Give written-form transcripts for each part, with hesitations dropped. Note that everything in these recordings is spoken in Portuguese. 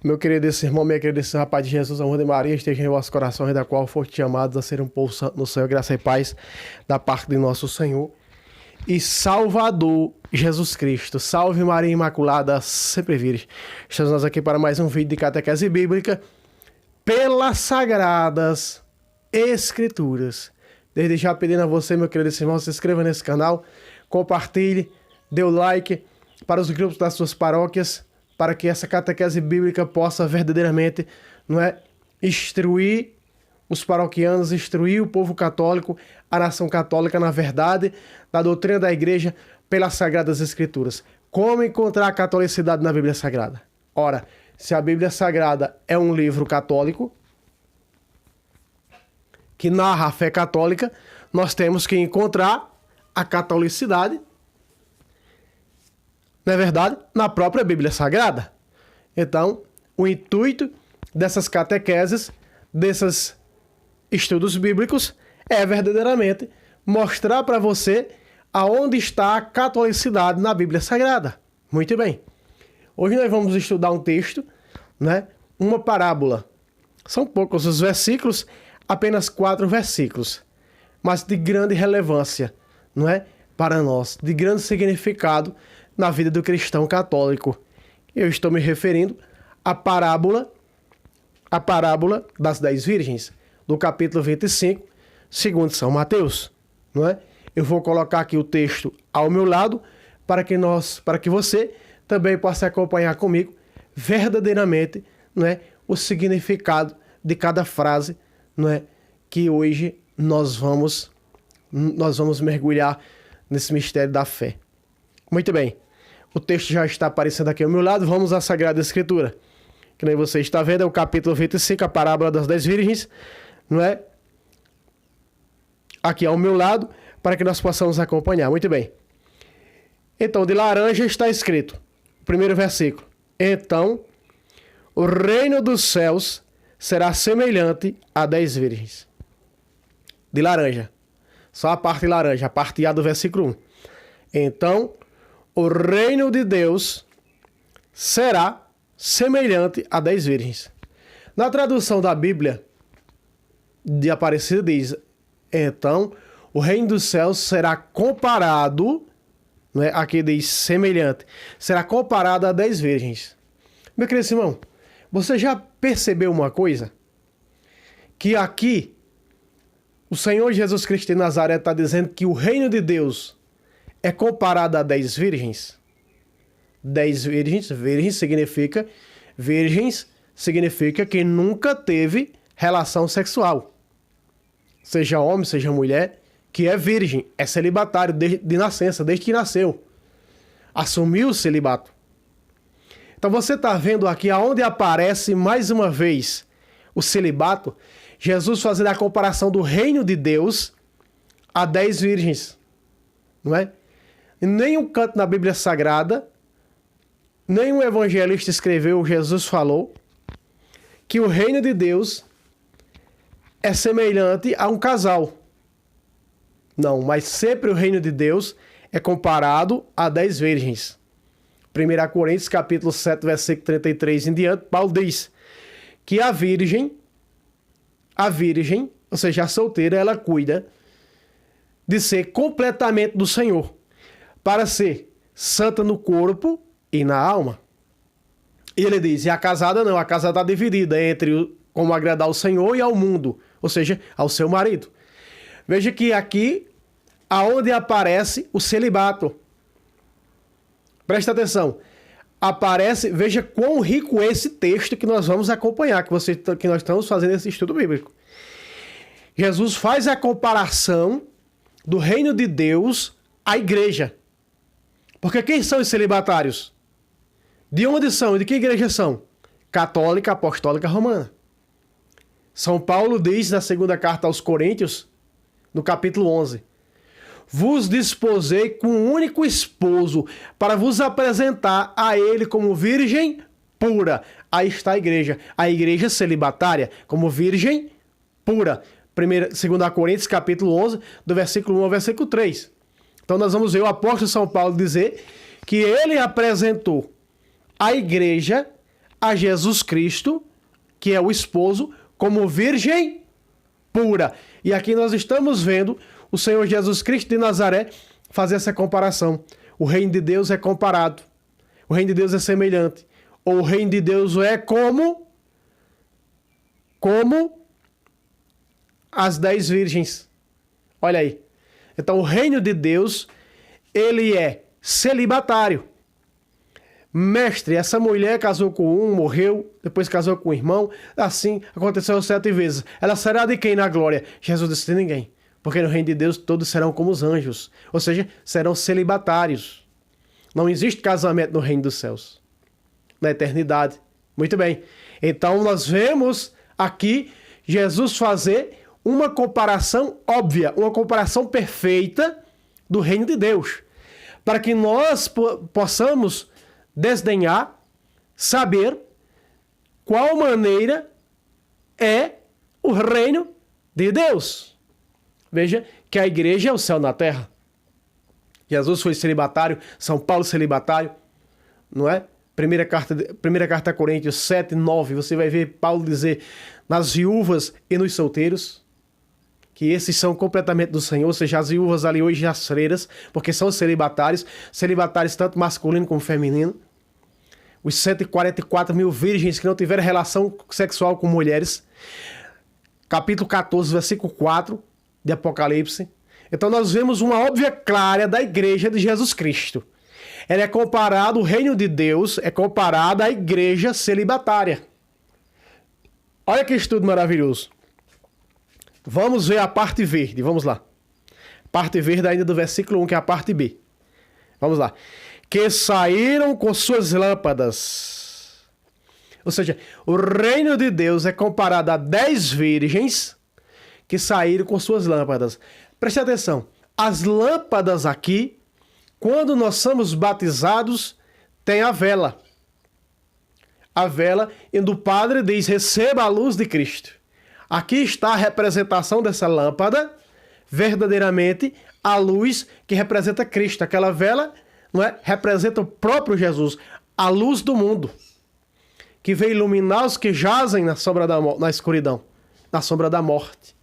Meu querido irmão, minha querida rapaz de Jesus, amor de Maria, esteja em vosso coração, e da qual foste chamados a ser um povo santo no Senhor, graça e paz da parte de nosso Senhor e Salvador Jesus Cristo. Salve Maria Imaculada, sempre virgem. Estamos nós aqui para mais um vídeo de catequese bíblica pelas Sagradas Escrituras. Desde já pedindo a você, meu querido irmão, se inscreva nesse canal, compartilhe, dê o like para os grupos das suas paróquias, para que essa catequese bíblica possa verdadeiramente, instruir os paroquianos, instruir o povo católico, a nação católica, na verdade, da doutrina da igreja, pelas Sagradas Escrituras. Como encontrar a catolicidade na Bíblia Sagrada? Ora, se a Bíblia Sagrada é um livro católico, que narra a fé católica, nós temos que encontrar a catolicidade, não é verdade? Na própria Bíblia Sagrada. Então, o intuito dessas catequeses, desses estudos bíblicos, é verdadeiramente mostrar para você aonde está a catolicidade na Bíblia Sagrada. Muito bem. Hoje nós vamos estudar um texto, uma parábola. São poucos os versículos, apenas 4 versículos, mas de grande relevância, para nós, de grande significado na vida do cristão católico. Eu estou me referindo à parábola das 10 virgens, do capítulo 25, segundo São Mateus. Eu vou colocar aqui o texto ao meu lado para que você também possa acompanhar comigo verdadeiramente, o significado de cada frase, que hoje nós vamos mergulhar nesse mistério da fé. Muito bem, o texto já está aparecendo aqui ao meu lado, vamos à Sagrada Escritura. Que nem você está vendo, é o capítulo 25, a parábola das 10 virgens, aqui ao meu lado, para que nós possamos acompanhar. Muito bem. Então, de laranja está escrito, o primeiro versículo. Então, o reino dos céus será semelhante a 10 virgens. De laranja. Só a parte laranja, a parte A do versículo 1. Então, o reino de Deus será semelhante a 10 virgens. Na tradução da Bíblia de Aparecida diz, então, o reino dos céus será comparado, aqui diz semelhante, será comparado a 10 virgens. Meu querido irmão, você já percebeu uma coisa? Que aqui, o Senhor Jesus Cristo de Nazaré está dizendo que o reino de Deus é comparado a 10 virgens. 10 virgens, virgens significa que nunca teve relação sexual. Seja homem, seja mulher, que é virgem, é celibatário de nascença, desde que nasceu. Assumiu o celibato. Então você está vendo aqui aonde aparece mais uma vez o celibato, Jesus fazendo a comparação do reino de Deus a 10 virgens. Em nenhum canto na Bíblia Sagrada, nenhum evangelista escreveu, Jesus falou, que o reino de Deus é semelhante a um casal. Não, mas sempre o reino de Deus é comparado a 10 virgens. 1 Coríntios, capítulo 7, versículo 33 em diante, Paulo diz que a virgem, ou seja, a solteira, ela cuida de ser completamente do Senhor, para ser santa no corpo e na alma. E ele diz, e a casada não, a casada está dividida entre como agradar ao Senhor e ao mundo, ou seja, ao seu marido. Veja que aqui, aonde aparece o celibato. Presta atenção. Veja quão rico é esse texto que nós vamos acompanhar, que nós estamos fazendo esse estudo bíblico. Jesus faz a comparação do reino de Deus à igreja. Porque quem são os celibatários? De onde são e de que igreja são? Católica, apostólica, romana. São Paulo diz na segunda carta aos Coríntios, no capítulo 11, vos desposei com um único esposo para vos apresentar a ele como virgem pura. Aí está a igreja celibatária como virgem pura. 2 Coríntios capítulo 11, do versículo 1 ao versículo 3. Então nós vamos ver o apóstolo São Paulo dizer que ele apresentou à igreja a Jesus Cristo, que é o esposo, como virgem pura. E aqui nós estamos vendo o Senhor Jesus Cristo de Nazaré fazer essa comparação. O reino de Deus é comparado. O reino de Deus é semelhante. Ou o reino de Deus é como as 10 virgens. Olha aí. Então o reino de Deus, ele é celibatário. Mestre, essa mulher casou com um, morreu, depois casou com um irmão, assim aconteceu 7 vezes. Ela será de quem na glória? Jesus disse: de ninguém. Porque no reino de Deus todos serão como os anjos. Ou seja, serão celibatários. Não existe casamento no reino dos céus. Na eternidade. Muito bem. Então nós vemos aqui Jesus fazer uma comparação óbvia, uma comparação perfeita do reino de Deus. Para que nós possamos desdenhar, saber qual maneira é o reino de Deus. Veja que a igreja é o céu na terra. Jesus foi celibatário, São Paulo celibatário, não é? Primeira carta a Coríntios 7, 9, você vai ver Paulo dizer nas viúvas e nos solteiros, que esses são completamente do Senhor, ou seja, as viúvas ali hoje as freiras, porque são celibatários tanto masculino como feminino. Os 144 mil virgens que não tiveram relação sexual com mulheres. Capítulo 14, versículo 4 de Apocalipse. Então nós vemos uma óbvia clara da igreja de Jesus Cristo. Ela é comparado, o reino de Deus é comparado à igreja celibatária. Olha que estudo maravilhoso. Vamos ver a parte verde, vamos lá. Parte verde ainda do versículo 1, que é a parte B. Vamos lá. Que saíram com suas lâmpadas. Ou seja, o reino de Deus é comparado a 10 virgens que saíram com suas lâmpadas. Preste atenção. As lâmpadas aqui, quando nós somos batizados, tem a vela. A vela, e o Padre diz: receba a luz de Cristo. Aqui está a representação dessa lâmpada, verdadeiramente a luz que representa Cristo. Aquela vela, não é? Representa o próprio Jesus, a luz do mundo, que veio iluminar os que jazem na escuridão, na sombra da morte.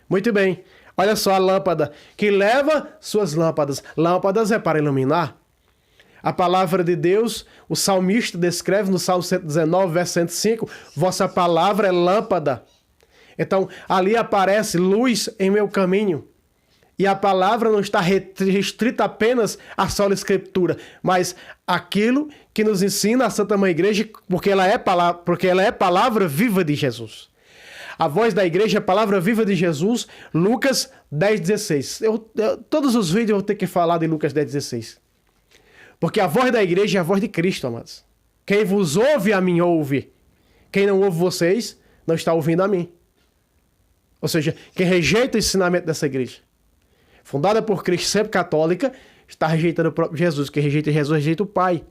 Muito bem, olha só a lâmpada, que leva suas lâmpadas. Lâmpadas é para iluminar. A palavra de Deus, o salmista descreve no Salmo 119, verso 105, vossa palavra é lâmpada. Então, ali aparece luz em meu caminho. E a palavra não está restrita apenas à sola escritura, mas aquilo que nos ensina a Santa Mãe Igreja, porque ela é palavra viva de Jesus. A voz da igreja é a palavra viva de Jesus, Lucas 10,16. Todos os vídeos eu vou ter que falar de Lucas 10,16. Porque a voz da igreja é a voz de Cristo, amados. Quem vos ouve, a mim ouve. Quem não ouve vocês, não está ouvindo a mim. Ou seja, quem rejeita o ensinamento dessa igreja, fundada por Cristo, sempre católica, está rejeitando o próprio Jesus. Quem rejeita Jesus, rejeita o Pai.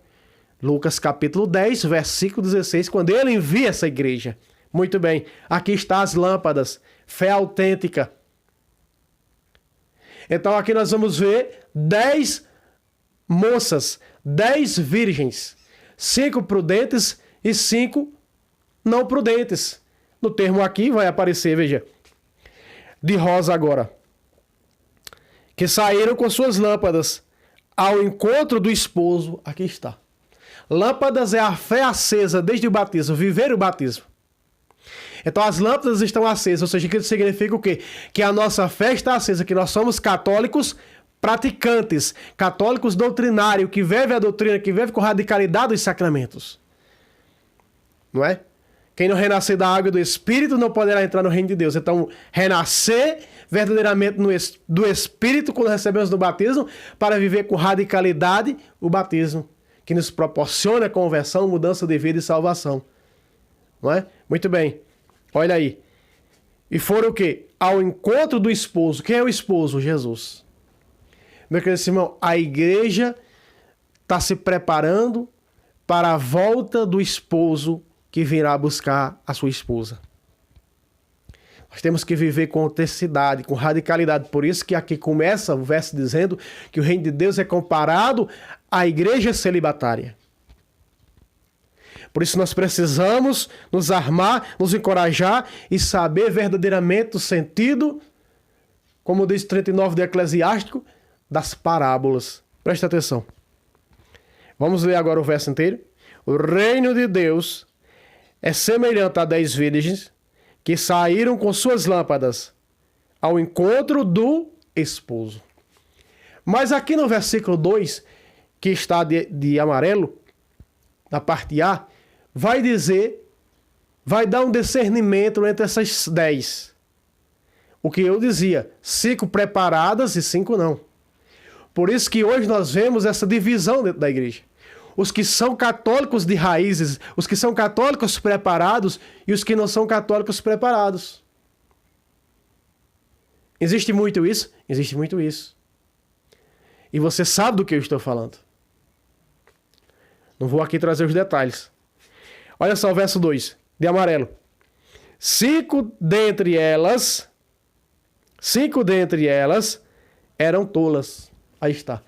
Lucas capítulo 10, versículo 16, quando ele envia essa igreja. Muito bem, aqui está as lâmpadas, fé autêntica. Então aqui nós vamos ver 10 moças, 10 virgens, 5 prudentes e 5 não prudentes. No termo aqui vai aparecer, veja, de rosa agora. Que saíram com suas lâmpadas ao encontro do esposo. Aqui está. Lâmpadas é a fé acesa desde o batismo, viver o batismo. Então as lâmpadas estão acesas, ou seja, isso significa o quê? Que a nossa fé está acesa, que nós somos católicos praticantes, católicos doutrinários, que vivem a doutrina, que vivem com radicalidade os sacramentos. Não é? Quem não renascer da água e do Espírito não poderá entrar no reino de Deus. Então, renascer verdadeiramente do Espírito quando recebemos no batismo, para viver com radicalidade o batismo, que nos proporciona conversão, mudança de vida e salvação. Não é? Muito bem. Olha aí. E foram o quê? Ao encontro do esposo. Quem é o esposo? Jesus. Meu querido irmão, a igreja está se preparando para a volta do esposo que virá buscar a sua esposa. Nós temos que viver com autenticidade, com radicalidade. Por isso que aqui começa o verso dizendo que o reino de Deus é comparado à igreja celibatária. Por isso nós precisamos nos armar, nos encorajar e saber verdadeiramente o sentido, como diz 39 do Eclesiástico, das parábolas. Preste atenção. Vamos ler agora o verso inteiro. O reino de Deus é semelhante a 10 virgens que saíram com suas lâmpadas ao encontro do esposo. Mas aqui no versículo 2, que está de amarelo, na parte A, vai dar um discernimento entre essas 10. O que eu dizia, 5 preparadas e 5 não. Por isso que hoje nós vemos essa divisão dentro da igreja. Os que são católicos de raízes, os que são católicos preparados e os que não são católicos preparados. Existe muito isso? Existe muito isso. E você sabe do que eu estou falando. Não vou aqui trazer os detalhes. Olha só o verso 2, de amarelo. 5 dentre elas eram tolas. Aí está.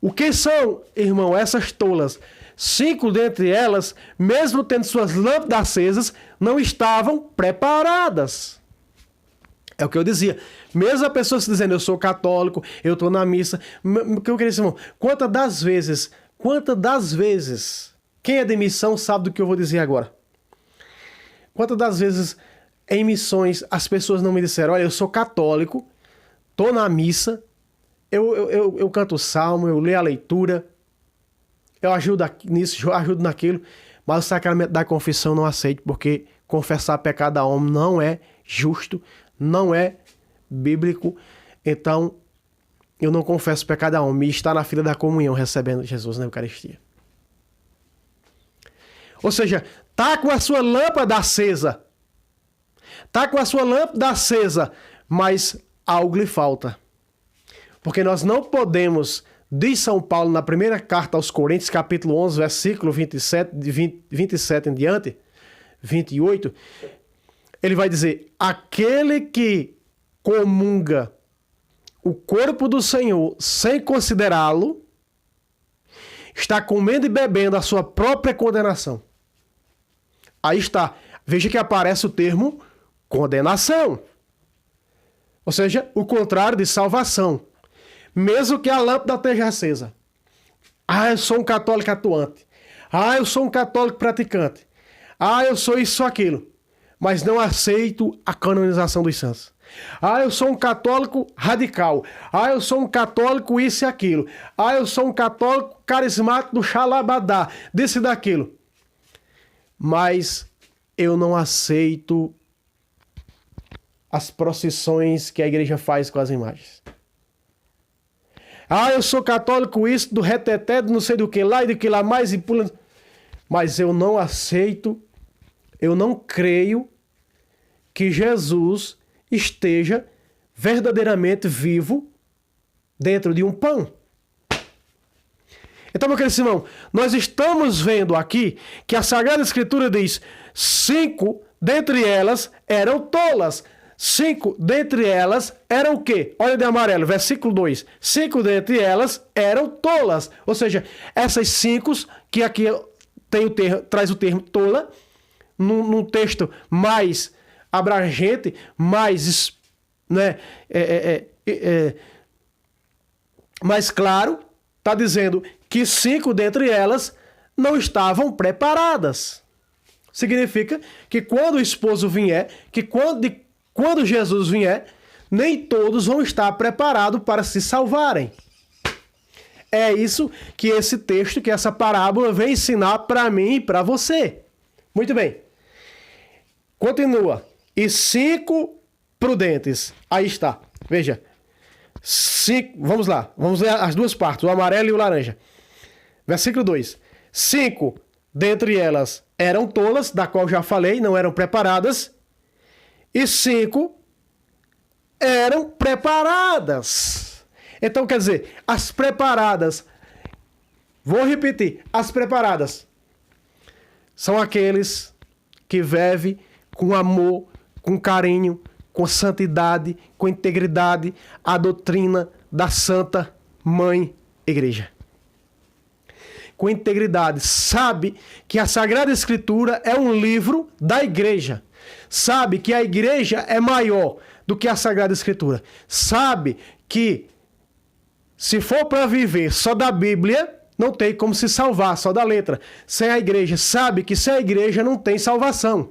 O que são, irmão, essas tolas? 5 dentre elas, mesmo tendo suas lâmpadas acesas, não estavam preparadas. É o que eu dizia. Mesmo a pessoa se dizendo, eu sou católico, eu estou na missa. O que eu queria dizer, irmão? Quantas das vezes, quem é de missão sabe do que eu vou dizer agora. Quantas das vezes em missões as pessoas não me disseram, olha, eu sou católico, estou na missa, eu canto o salmo, eu leio a leitura, eu ajudo nisso, eu ajudo naquilo, mas o sacramento da confissão não aceito, porque confessar pecado a homem não é justo, não é bíblico, então eu não confesso pecado a homem e está na fila da comunhão recebendo Jesus na Eucaristia. Ou seja, tá com a sua lâmpada acesa, mas algo lhe falta. Porque nós não podemos, diz São Paulo na primeira carta aos Coríntios, capítulo 11, versículo 27 em diante, 28, ele vai dizer, aquele que comunga o corpo do Senhor sem considerá-lo, está comendo e bebendo a sua própria condenação. Aí está. Veja que aparece o termo condenação. Ou seja, o contrário de salvação. Mesmo que a lâmpada esteja acesa. Ah, eu sou um católico atuante. Ah, eu sou um católico praticante. Ah, eu sou isso ou aquilo. Mas não aceito a canonização dos santos. Ah, eu sou um católico radical. Ah, eu sou um católico isso e aquilo. Ah, eu sou um católico carismático do xalabadá, desse e daquilo. Mas eu não aceito as procissões que a igreja faz com as imagens. Ah, eu sou católico isso, do reteté, do não sei do que lá e do que lá mais e pula. Mas eu não aceito, eu não creio que Jesus esteja verdadeiramente vivo dentro de um pão. Então, meu querido irmão, nós estamos vendo aqui que a Sagrada Escritura diz 5 dentre elas eram tolas. 5 dentre elas eram o quê? Olha de amarelo, versículo 2. 5 dentre elas eram tolas. Ou seja, essas 5, que aqui tem traz o termo tola, num texto mais abrangente, mais, né, mais claro, está dizendo que 5 dentre elas não estavam preparadas. Significa que quando o esposo vier, que quando Jesus vier, nem todos vão estar preparados para se salvarem. É isso que esse texto, que essa parábola vem ensinar para mim e para você. Muito bem. Continua. E 5 prudentes. Aí está. Veja. 5, vamos lá. Vamos ler as duas partes, o amarelo e o laranja. Versículo 2. 5 dentre elas eram tolas, da qual já falei, não eram preparadas. E 5 eram preparadas. Então, quer dizer, as preparadas, vou repetir, as preparadas são aqueles que vivem com amor, com carinho, com santidade, com integridade, a doutrina da Santa Mãe Igreja. com integridade, sabe que a Sagrada Escritura é um livro da igreja, sabe que a igreja é maior do que a Sagrada Escritura, sabe que se for para viver só da Bíblia, não tem como se salvar, só da letra, sem a igreja, sabe que sem a igreja não tem salvação.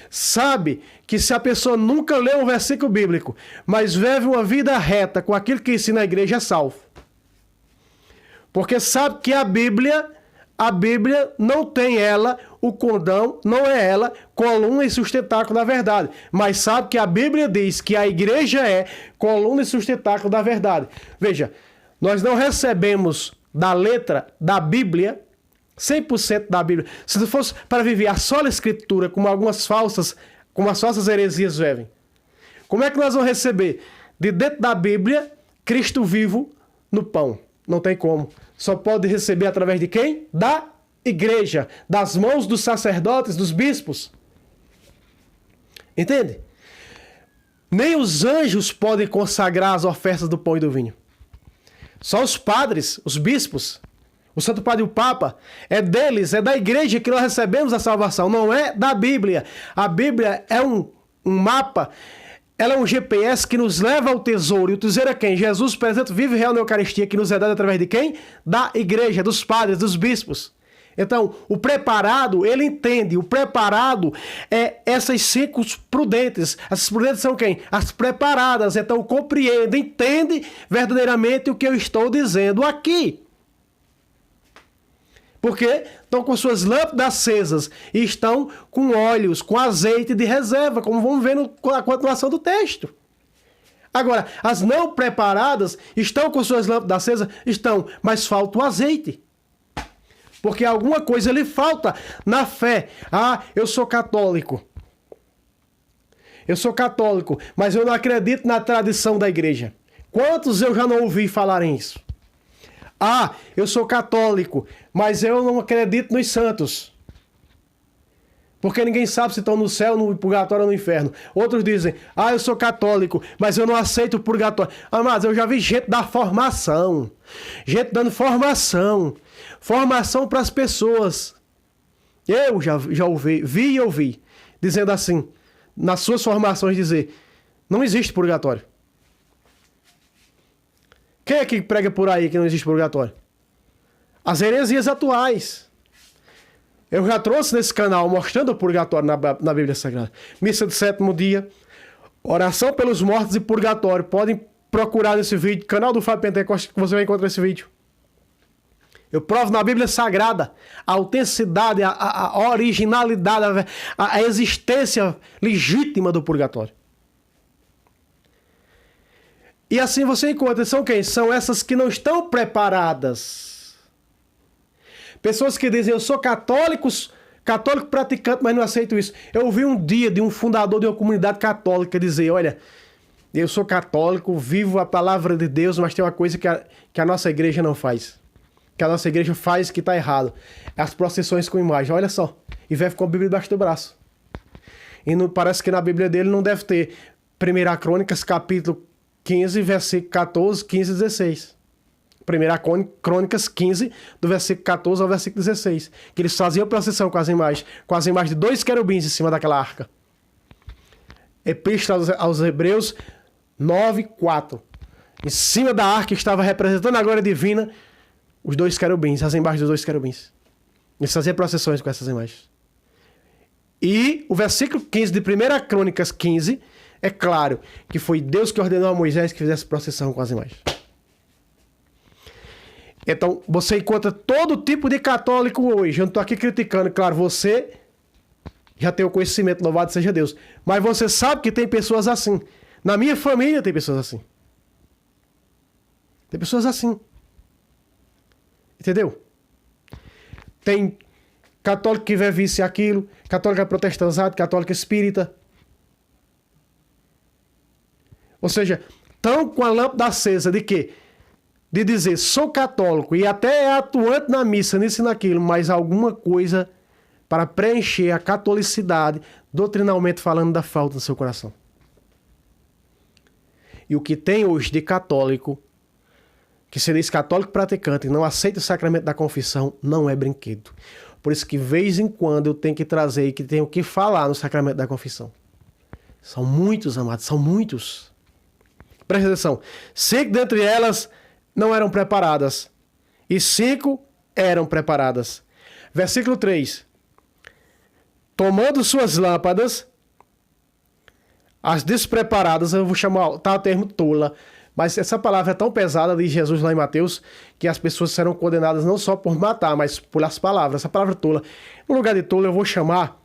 Sabe que se a pessoa nunca lê um versículo bíblico, mas vive uma vida reta com aquilo que ensina a igreja, é salvo. Porque sabe que a Bíblia não tem ela, o condão, não é ela, coluna e sustentáculo da verdade. Mas sabe que a Bíblia diz que a igreja é coluna e sustentáculo da verdade. Veja, nós não recebemos da letra da Bíblia 100% da Bíblia. Se fosse para viver a sola Escritura, como as falsas heresias vivem, como é que nós vamos receber de dentro da Bíblia Cristo vivo no pão? Não tem como. Só pode receber através de quem? Da igreja, das mãos dos sacerdotes, dos bispos. Entende? Nem os anjos podem consagrar as ofertas do pão e do vinho. Só os padres, os bispos, o Santo Padre e o Papa, é deles, é da igreja que nós recebemos a salvação, não é da Bíblia. A Bíblia é um mapa, ela é um GPS que nos leva ao tesouro. E o tesouro é quem? Jesus presente, vive e real na Eucaristia, que nos é dado através de quem? Da igreja, dos padres, dos bispos. Então, o preparado, ele entende. O preparado é essas 5 prudentes. Essas prudentes são quem? As preparadas. Então, compreende, entende verdadeiramente o que eu estou dizendo aqui. Porque estão com suas lâmpadas acesas e estão com óleos, com azeite de reserva, como vamos ver na continuação do texto. Agora, as não preparadas estão com suas lâmpadas acesas? Estão, mas falta o azeite. Porque alguma coisa lhe falta na fé. Ah, eu sou católico. Eu sou católico, mas eu não acredito na tradição da igreja. Quantos eu já não ouvi falarem isso? Ah, eu sou católico, mas eu não acredito nos santos. Porque ninguém sabe se estão no céu, no purgatório ou no inferno. Outros dizem, ah, eu sou católico, mas eu não aceito o purgatório. Amados, eu já vi gente dar formação. Gente dando formação. Formação para as pessoas. Eu já ouvi, dizendo assim, nas suas formações, dizer, não existe purgatório. Quem é que prega por aí que não existe purgatório? As heresias atuais. Eu já trouxe nesse canal mostrando o purgatório na Bíblia Sagrada. Missa do 7º dia, oração pelos mortos e purgatório. Podem procurar nesse vídeo, canal do Fábio Pentecoste, que você vai encontrar esse vídeo. Eu provo na Bíblia Sagrada a autenticidade, a originalidade, a existência legítima do purgatório. E assim você encontra, são quem? São essas que não estão preparadas. Pessoas que dizem, eu sou católico praticante, mas não aceito isso. Eu ouvi um dia de um fundador de uma comunidade católica dizer, olha, eu sou católico, vivo a palavra de Deus, mas tem uma coisa que a nossa igreja não faz. Que a nossa igreja faz que está errado. As procissões com imagem, olha só. E vive com a Bíblia debaixo do braço. E não, parece que na Bíblia dele não deve ter 1 Crônicas, capítulo 15, versículo 14, 15 e 16. 1 Crônicas 15, do versículo 14 ao versículo 16. Que eles faziam procissão com as imagens de 2 querubins em cima daquela arca. Epístola aos Hebreus 9, 4. Em cima da arca estava representando a glória divina os 2 querubins, as imagens dos 2 querubins. Eles faziam procissões com essas imagens. E o versículo 15 de 1 Crônicas 15 é claro que foi Deus que ordenou a Moisés que fizesse procissão com as imagens. Então, você encontra todo tipo de católico hoje. Eu não estou aqui criticando. Claro, você já tem o conhecimento, louvado seja Deus. Mas você sabe que tem pessoas assim. Na minha família tem pessoas assim. Tem pessoas assim. Entendeu? Tem católico que vive isso e aquilo. Católico protestante, católico espírita. Ou seja, estão com a lâmpada acesa de quê? De dizer, sou católico e até é atuante na missa, nisso e naquilo, mas alguma coisa para preencher a catolicidade, doutrinalmente falando, da falta no seu coração. E o que tem hoje de católico, que se diz católico praticante e não aceita o sacramento da confissão, não é brinquedo. Por isso que, de vez em quando, eu tenho que trazer e que tenho que falar no sacramento da confissão. São muitos, amados, são muitos. Presta atenção. 5 dentre elas não eram preparadas, e 5 eram preparadas. Versículo 3. Tomando suas lâmpadas, as despreparadas, eu vou chamar, tá o termo tola, mas essa palavra é tão pesada de Jesus lá em Mateus, que as pessoas serão condenadas não só por matar, mas por as palavras. Essa palavra tola. No lugar de tola, eu vou chamar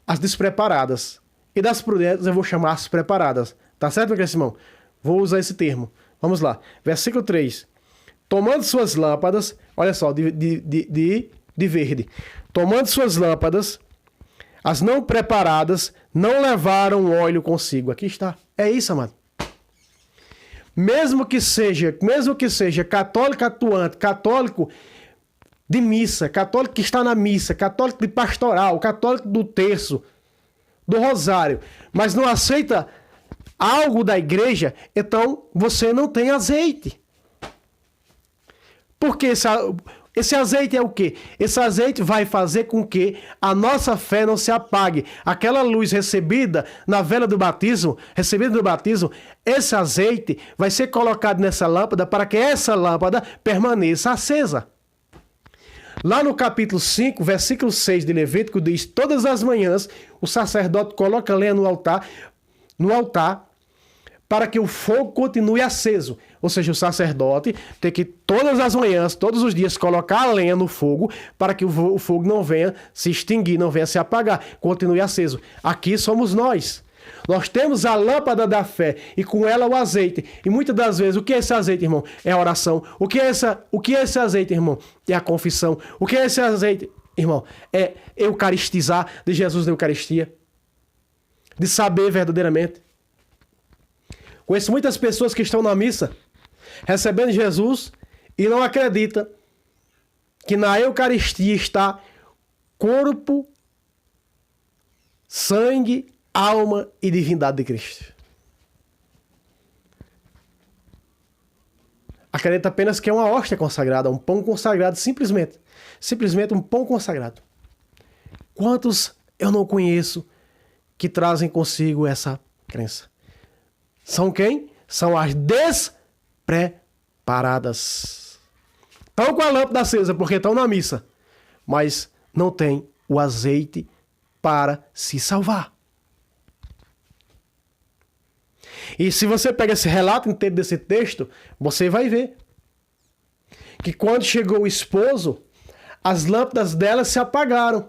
as despreparadas. E das prudentes, eu vou chamar as preparadas. Tá certo, meu querido Simão? Vou usar esse termo. Vamos lá. Versículo 3. Tomando suas lâmpadas, olha só, de verde. Tomando suas lâmpadas, as não preparadas não levaram óleo consigo. Aqui está. É isso, amado. Mesmo que seja católico atuante, católico de missa, católico que está na missa, católico de pastoral, católico do terço, do rosário, mas não aceita algo da igreja, então você não tem azeite. Porque esse azeite é o quê? Esse azeite vai fazer com que a nossa fé não se apague. Aquela luz recebida na vela do batismo, esse azeite vai ser colocado nessa lâmpada para que essa lâmpada permaneça acesa. Lá no capítulo 5, versículo 6 de Levítico, diz: todas as manhãs o sacerdote coloca lenha no altar, para que o fogo continue aceso. Ou seja, o sacerdote tem que todas as manhãs, todos os dias, colocar a lenha no fogo para que o fogo não venha se extinguir, não venha se apagar, continue aceso. Aqui somos nós. Nós temos a lâmpada da fé e com ela o azeite. E muitas das vezes, o que é esse azeite, irmão? É a oração. O que é esse azeite, irmão? É a confissão. O que é esse azeite, irmão? É eucaristizar, de Jesus na Eucaristia. De saber verdadeiramente. Conheço muitas pessoas que estão na missa, recebendo Jesus, e não acreditam que na Eucaristia está corpo, sangue, alma e divindade de Cristo. Acredita apenas que é uma hóstia consagrada, um pão consagrado, simplesmente. Simplesmente um pão consagrado. Quantos eu não conheço que trazem consigo essa crença? São quem? São as despreparadas. Estão com a lâmpada acesa porque estão na missa, mas não tem o azeite para se salvar. E se você pega esse relato inteiro desse texto, você vai ver que quando chegou o esposo, as lâmpadas dela se apagaram.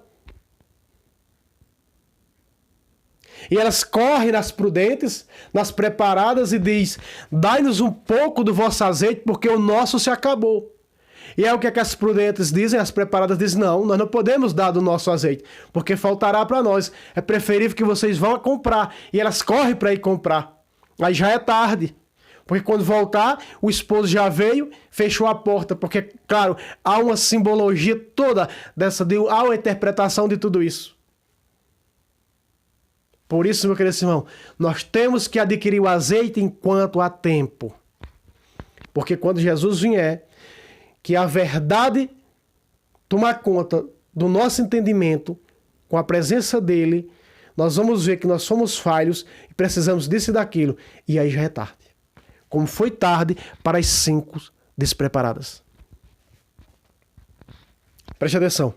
E elas correm nas prudentes, nas preparadas e diz: dai-nos um pouco do vosso azeite, porque o nosso se acabou. E é o que as prudentes dizem, as preparadas dizem: não, nós não podemos dar do nosso azeite, porque faltará para nós. É preferível que vocês vão comprar. E elas correm para ir comprar. Aí já é tarde. Porque quando voltar, o esposo já veio, fechou a porta. Porque, claro, há uma simbologia toda há uma interpretação de tudo isso. Por isso, meu querido irmão, nós temos que adquirir o azeite enquanto há tempo. Porque quando Jesus vier, que a verdade tomar conta do nosso entendimento, com a presença dele, nós vamos ver que nós somos falhos e precisamos disso e daquilo. E aí já é tarde. Como foi tarde para as 5 despreparadas. Preste atenção.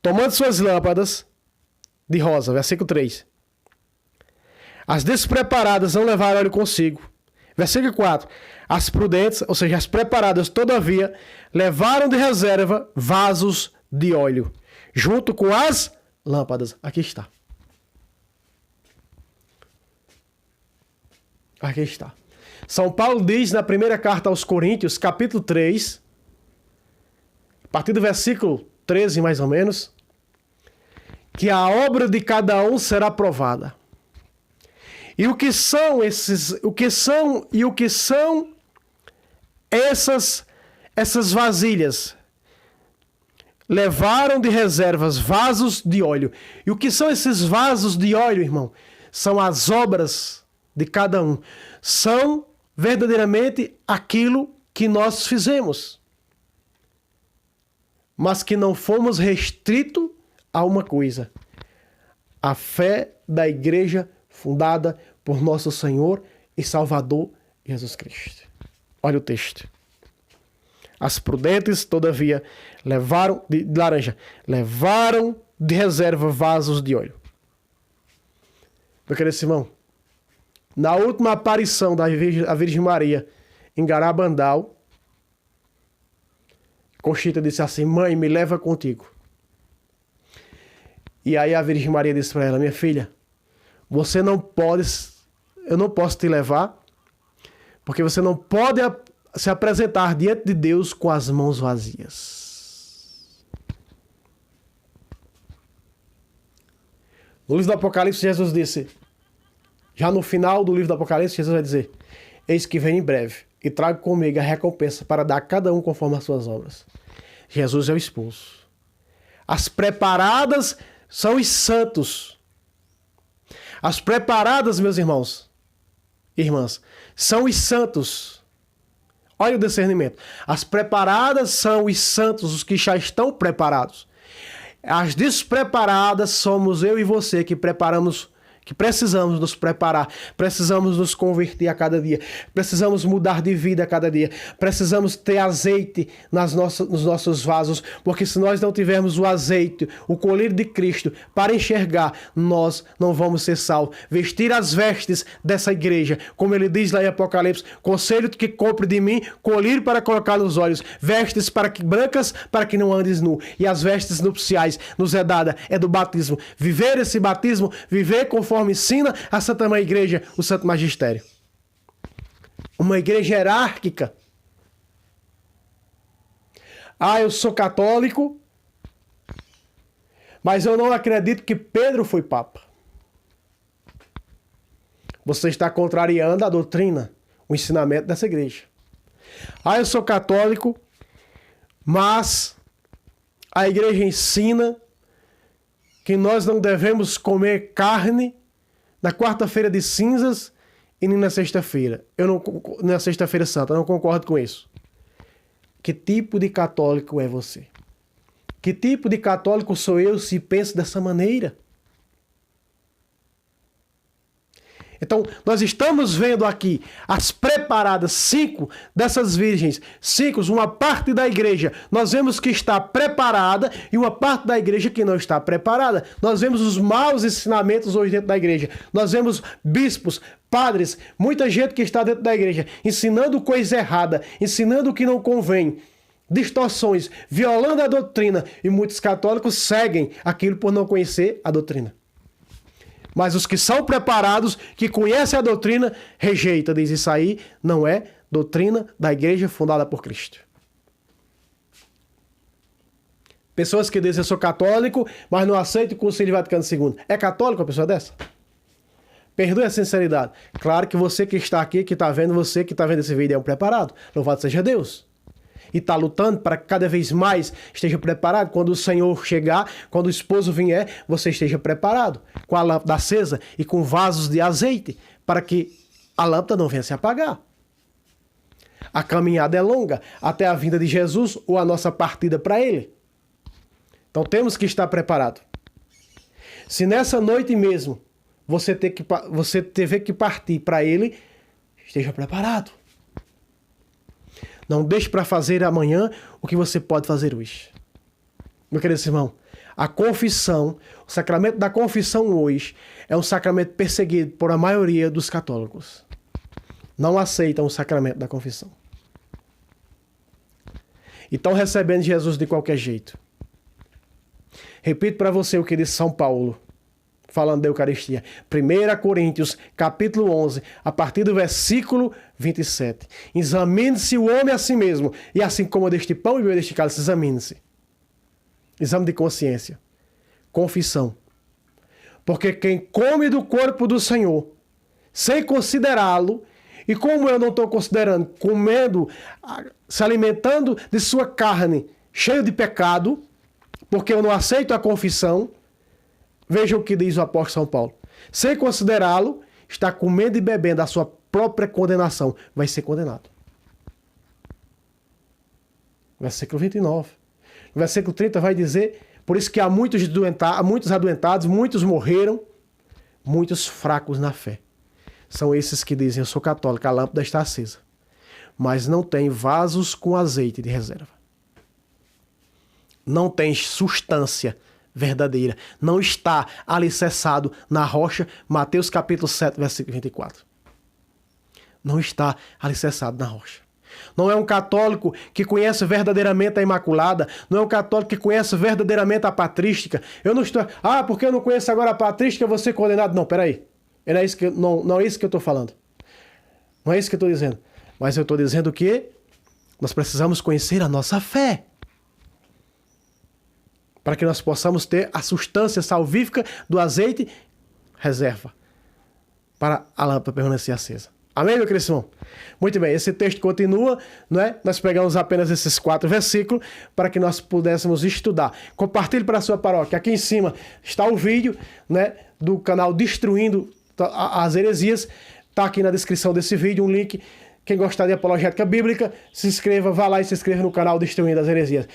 Tomando suas lâmpadas de rosa, versículo 3. As despreparadas não levaram óleo consigo. Versículo 4. As prudentes, ou seja, as preparadas, todavia, levaram de reserva vasos de óleo, junto com as lâmpadas. Aqui está. Aqui está. São Paulo diz na primeira carta aos Coríntios, capítulo 3, a partir do versículo 13, mais ou menos, que a obra de cada um será provada. E o que são essas vasilhas? Levaram de reservas vasos de óleo. E o que são esses vasos de óleo, irmão? São as obras de cada um. São verdadeiramente aquilo que nós fizemos, mas que não fomos restritos a uma coisa: a fé da igreja fundada por nosso Senhor e Salvador Jesus Cristo. Olha o texto. As prudentes, todavia, levaram de reserva vasos de óleo. Meu querido irmão, na última aparição da Virgem Maria em Garabandal, Conchita disse assim: mãe, me leva contigo. E aí a Virgem Maria disse para ela: minha filha, você não pode, eu não posso te levar, porque você não pode se apresentar diante de Deus com as mãos vazias. No livro do Apocalipse, Jesus disse, já no final do livro do Apocalipse, Jesus vai dizer: eis que vem em breve, e trago comigo a recompensa para dar a cada um conforme as suas obras. Jesus é o esposo. As preparadas são os santos. As preparadas, meus irmãos e irmãs, são os santos. Olha o discernimento. As preparadas são os santos, os que já estão preparados. As despreparadas somos eu e você que precisamos nos preparar, precisamos nos converter a cada dia, precisamos mudar de vida a cada dia, precisamos ter azeite nos nossos vasos, porque se nós não tivermos o azeite, o colírio de Cristo para enxergar, nós não vamos ser salvos. Vestir as vestes dessa igreja, como ele diz lá em Apocalipse: conselho que compre de mim, colírio para colocar nos olhos, vestes brancas para que não andes nu. E as vestes nupciais nos é dada, é do batismo. Viver esse batismo, viver conforme ensina a Santa Mãe Igreja, o Santo Magistério. Uma igreja hierárquica. Eu sou católico, mas eu não acredito que Pedro foi papa. Você está contrariando a doutrina, o ensinamento dessa igreja. Eu sou católico, mas a igreja ensina que nós não devemos comer carne na quarta-feira de cinzas e nem na sexta-feira. Na sexta-feira santa, eu não concordo com isso. Que tipo de católico é você? Que tipo de católico sou eu se penso dessa maneira? Então, nós estamos vendo aqui as preparadas, 5 dessas virgens, 5, uma parte da igreja, nós vemos que está preparada e uma parte da igreja que não está preparada. Nós vemos os maus ensinamentos hoje dentro da igreja. Nós vemos bispos, padres, muita gente que está dentro da igreja ensinando coisa errada, ensinando o que não convém, distorções, violando a doutrina, e muitos católicos seguem aquilo por não conhecer a doutrina. Mas os que são preparados, que conhecem a doutrina, rejeita, diz: isso aí não é doutrina da igreja fundada por Cristo. Pessoas que dizem: eu sou católico, mas não aceito o Concílio Vaticano II. É católico a pessoa dessa? Perdoe a sinceridade. Claro que você que está aqui, que está vendo esse vídeo, é um preparado. Louvado seja Deus. E está lutando para que cada vez mais esteja preparado. Quando o Senhor chegar, quando o esposo vier, você esteja preparado, com a lâmpada acesa e com vasos de azeite, para que a lâmpada não venha se apagar. A caminhada é longa até a vinda de Jesus ou a nossa partida para Ele. Então temos que estar preparado. Se nessa noite mesmo você tiver que partir para Ele, esteja preparado. Não deixe para fazer amanhã o que você pode fazer hoje. Meu querido irmão, a confissão, o sacramento da confissão hoje é um sacramento perseguido por a maioria dos católicos. Não aceitam o sacramento da confissão. E estão recebendo Jesus de qualquer jeito. Repito para você o que disse São Paulo, falando da Eucaristia. 1 Coríntios, capítulo 11, a partir do versículo 27. Examine-se o homem a si mesmo, e assim como deste pão e bebeu deste cálice, examine-se. Exame de consciência. Confissão. Porque quem come do corpo do Senhor, sem considerá-lo, e como eu não estou considerando, comendo, se alimentando de sua carne, cheio de pecado, porque eu não aceito a confissão, veja o que diz o apóstolo São Paulo. Sem considerá-lo, está comendo e bebendo a sua própria condenação. Vai ser condenado. Versículo 29. No versículo 30 vai dizer: por isso que há muitos adoentados, muitos morreram, muitos fracos na fé. São esses que dizem: eu sou católico, a lâmpada está acesa, mas não tem vasos com azeite de reserva. Não tem substância verdadeira. Não está alicerçado na rocha. Mateus capítulo 7, versículo 24. Não está alicerçado na rocha. Não é um católico que conhece verdadeiramente a Imaculada. Não é um católico que conhece verdadeiramente a patrística. Eu não estou... porque eu não conheço agora a patrística, eu vou ser condenado. Não, peraí. Não é isso que eu estou falando. Não é isso que eu estou dizendo. Mas eu estou dizendo que nós precisamos conhecer a nossa fé, para que nós possamos ter a substância salvífica do azeite reserva, para a lâmpada permanecer acesa. Amém, meu cristão? Muito bem, esse texto continua, não é? Nós pegamos apenas esses 4 versículos para que nós pudéssemos estudar. Compartilhe para a sua paróquia. Aqui em cima está o vídeo, né, do canal Destruindo as Heresias. Está aqui na descrição desse vídeo um link. Quem gostar de apologética bíblica, se inscreva, vá lá e se inscreva no canal Destruindo as Heresias.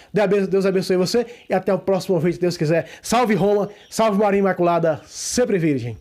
Deus abençoe você e até o próximo vídeo, se Deus quiser. Salve Roma, salve Maria Imaculada, sempre virgem.